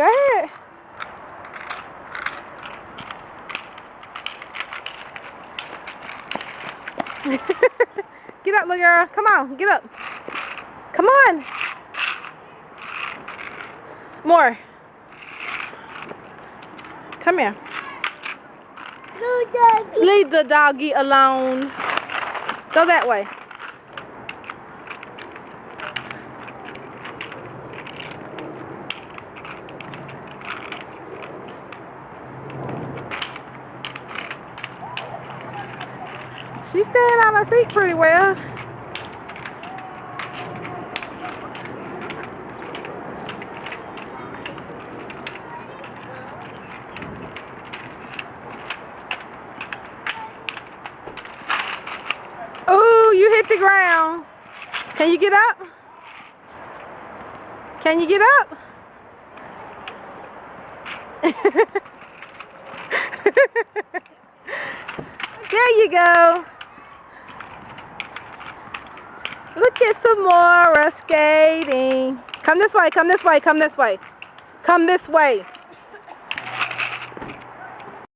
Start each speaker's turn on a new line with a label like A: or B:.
A: Go ahead. Get up, little girl. Come on, get up. Come on. More. Come here. Leave the doggy alone. Go that way. She's staying on her feet pretty well. Ooh, you hit the ground. Can you get up? Can you get up? There you go. Look at Samora skating. Come this way, come this way, come this way. Come this way.